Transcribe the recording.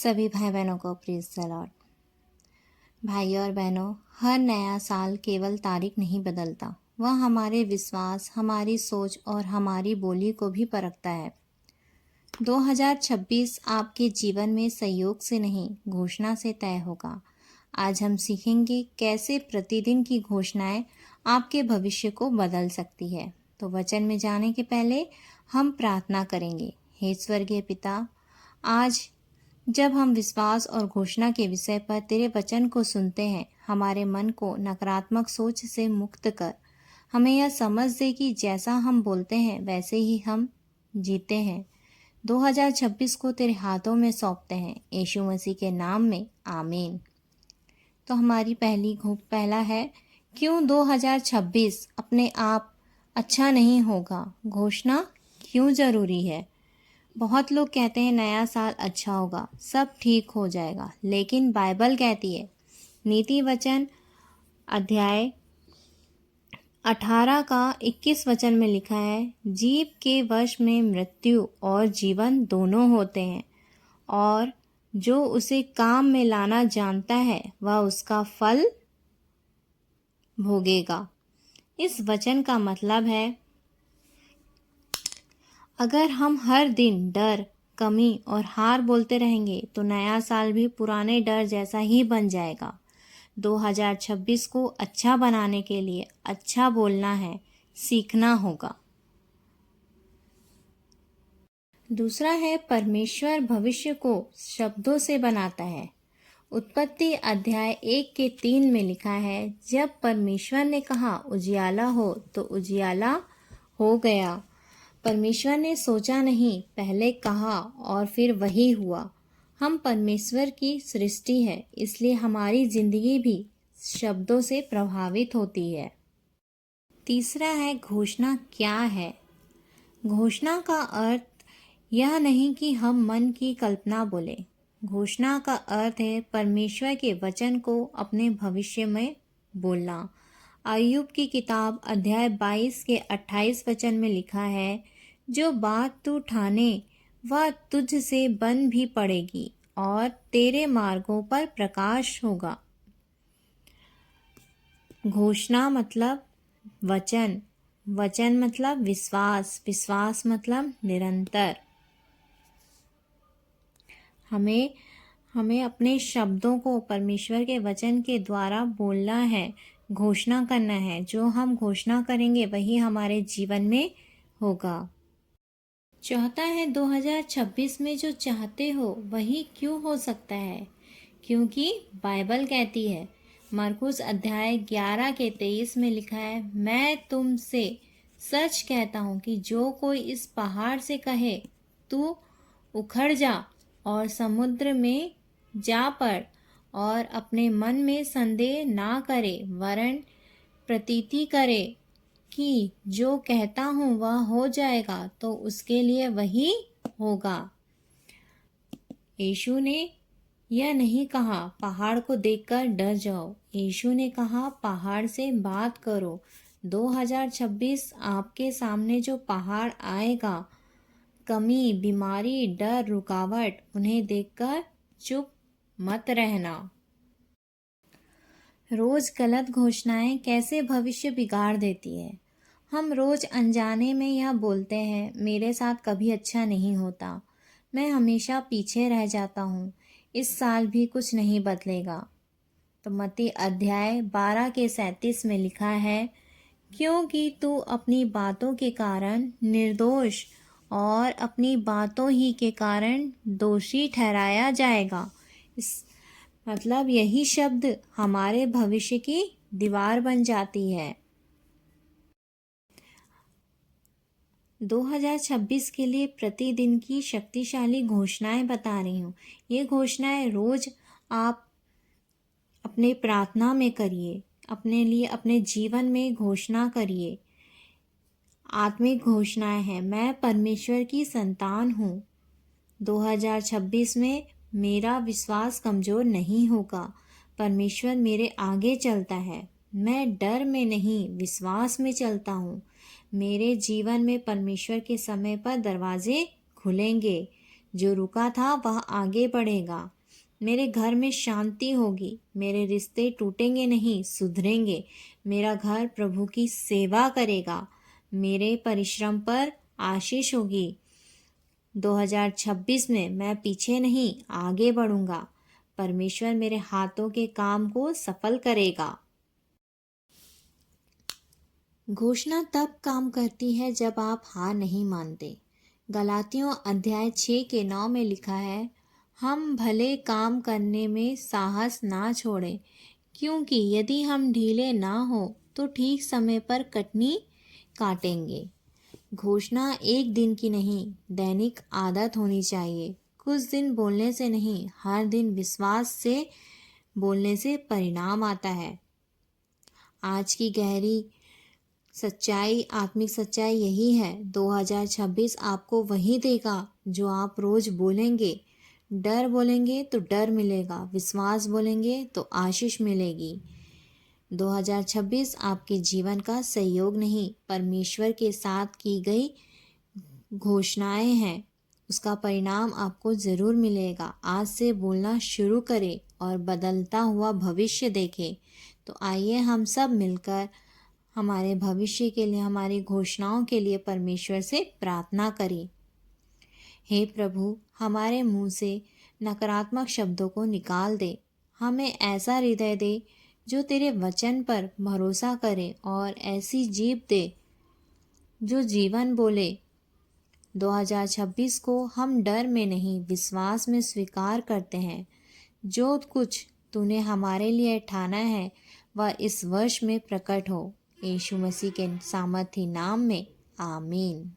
सभी भाई बहनों को प्रेज़ द लॉर्ड। भाइयों और बहनों, हर नया साल केवल तारीख नहीं बदलता, वह हमारे विश्वास, हमारी सोच और हमारी बोली को भी परखता है। 2026 आपके जीवन में संयोग से नहीं, घोषणा से तय होगा। आज हम सीखेंगे कैसे प्रतिदिन की घोषणाएं आपके भविष्य को बदल सकती है। तो वचन में जाने के पहले हम प्रार्थना करेंगे। हे स्वर्गीय पिता, आज जब हम विश्वास और घोषणा के विषय पर तेरे वचन को सुनते हैं, हमारे मन को नकारात्मक सोच से मुक्त कर हमें यह समझ दे कि जैसा हम बोलते हैं वैसे ही हम जीते हैं। 2026 को तेरे हाथों में सौंपते हैं, यीशु मसीह के नाम में, आमीन। तो हमारी पहला है, क्यों 2026 अपने आप अच्छा नहीं होगा? घोषणा क्यों जरूरी है? बहुत लोग कहते हैं नया साल अच्छा होगा, सब ठीक हो जाएगा, लेकिन बाइबल कहती है, नीति वचन अध्याय 18 का 21 वचन में लिखा है, जीव के वश में मृत्यु और जीवन दोनों होते हैं, और जो उसे काम में लाना जानता है वह उसका फल भोगेगा। इस वचन का मतलब है, अगर हम हर दिन डर, कमी और हार बोलते रहेंगे तो नया साल भी पुराने डर जैसा ही बन जाएगा। 2026 को अच्छा बनाने के लिए अच्छा बोलना है, सीखना होगा। दूसरा है, परमेश्वर भविष्य को शब्दों से बनाता है। उत्पत्ति अध्याय 1 के 3 में लिखा है, जब परमेश्वर ने कहा उजियाला हो तो उजियाला हो गया। परमेश्वर ने सोचा नहीं, पहले कहा और फिर वही हुआ। हम परमेश्वर की सृष्टि है, इसलिए हमारी जिंदगी भी शब्दों से प्रभावित होती है। तीसरा है, घोषणा क्या है? घोषणा का अर्थ यह नहीं कि हम मन की कल्पना बोले। घोषणा का अर्थ है परमेश्वर के वचन को अपने भविष्य में बोलना। अय्यूब की किताब अध्याय 22 के 28 वचन में लिखा है, जो बात तू ठाने वह तुझ से बन भी पड़ेगी और तेरे मार्गों पर प्रकाश होगा। घोषणा मतलब वचन, वचन मतलब विश्वास, विश्वास मतलब निरंतर। हमें अपने शब्दों को परमेश्वर के वचन के द्वारा बोलना है, घोषणा करना है। जो हम घोषणा करेंगे वही हमारे जीवन में होगा। चौथा है, 2026 में जो चाहते हो वही क्यों हो सकता है? क्योंकि बाइबल कहती है, मरकुस अध्याय 11 के 23 में लिखा है, मैं तुमसे सच कहता हूँ कि जो कोई इस पहाड़ से कहे तू उखड़ जा और समुद्र में जा पड़, और अपने मन में संदेह ना करे वरन प्रतीति करे कि जो कहता हूँ वह हो जाएगा, तो उसके लिए वही होगा। यीशु ने यह नहीं कहा पहाड़ को देखकर डर जाओ, यीशु ने कहा पहाड़ से बात करो। 2026 आपके सामने जो पहाड़ आएगा, कमी, बीमारी, डर, रुकावट, उन्हें देखकर चुप मत रहना। रोज गलत घोषणाएं कैसे भविष्य बिगाड़ देती है। हम रोज अनजाने में यह बोलते हैं, मेरे साथ कभी अच्छा नहीं होता, मैं हमेशा पीछे रह जाता हूँ, इस साल भी कुछ नहीं बदलेगा। तो मत्ती अध्याय 12 के 37 में लिखा है, क्योंकि तू अपनी बातों के कारण निर्दोष और अपनी बातों ही के कारण दोषी ठहराया जाएगा। इस मतलब यही शब्द हमारे भविष्य की दीवार बन जाती है। 2026 के लिए प्रतिदिन की शक्तिशाली घोषणाएं बता रही हूँ। ये घोषणाएं रोज आप अपने प्रार्थना में करिए, अपने लिए अपने जीवन में घोषणा करिए। आत्मिक घोषणाएं हैं, मैं परमेश्वर की संतान हूँ। 2026 में मेरा विश्वास कमज़ोर नहीं होगा, परमेश्वर मेरे आगे चलता है। मैं डर में नहीं, विश्वास में चलता हूँ। मेरे जीवन में परमेश्वर के समय पर दरवाजे खुलेंगे। जो रुका था वह आगे बढ़ेगा। मेरे घर में शांति होगी, मेरे रिश्ते टूटेंगे नहीं, सुधरेंगे। मेरा घर प्रभु की सेवा करेगा, मेरे परिश्रम पर आशीष होगी। 2026 में मैं पीछे नहीं, आगे बढ़ूंगा। परमेश्वर मेरे हाथों के काम को सफल करेगा। घोषणा तब काम करती है जब आप हार नहीं मानते। गलातियों अध्याय 6 के 9 में लिखा है, हम भले काम करने में साहस ना छोड़ें, क्योंकि यदि हम ढीले ना हो तो ठीक समय पर कटनी काटेंगे। घोषणा एक दिन की नहीं, दैनिक आदत होनी चाहिए। कुछ दिन बोलने से नहीं, हर दिन विश्वास से बोलने से परिणाम आता है। आज की गहरी सच्चाई, आत्मिक सच्चाई यही है। 2026 आपको वही देगा जो आप रोज बोलेंगे। डर बोलेंगे तो डर मिलेगा, विश्वास बोलेंगे तो आशीष मिलेगी। 2026 आपके जीवन का सहयोग नहीं, परमेश्वर के साथ की गई घोषणाएं हैं। उसका परिणाम आपको ज़रूर मिलेगा। आज से बोलना शुरू करें और बदलता हुआ भविष्य देखें। तो आइए हम सब मिलकर हमारे भविष्य के लिए, हमारी घोषणाओं के लिए परमेश्वर से प्रार्थना करें। हे प्रभु, हमारे मुंह से नकारात्मक शब्दों को निकाल दे। हमें ऐसा हृदय दे जो तेरे वचन पर भरोसा करे और ऐसी जीभ दे जो जीवन बोले। 2026 को हम डर में नहीं, विश्वास में स्वीकार करते हैं। जो कुछ तूने हमारे लिए ठाना है वह इस वर्ष में प्रकट हो। यीशु मसीह के सामर्थी नाम में, आमीन।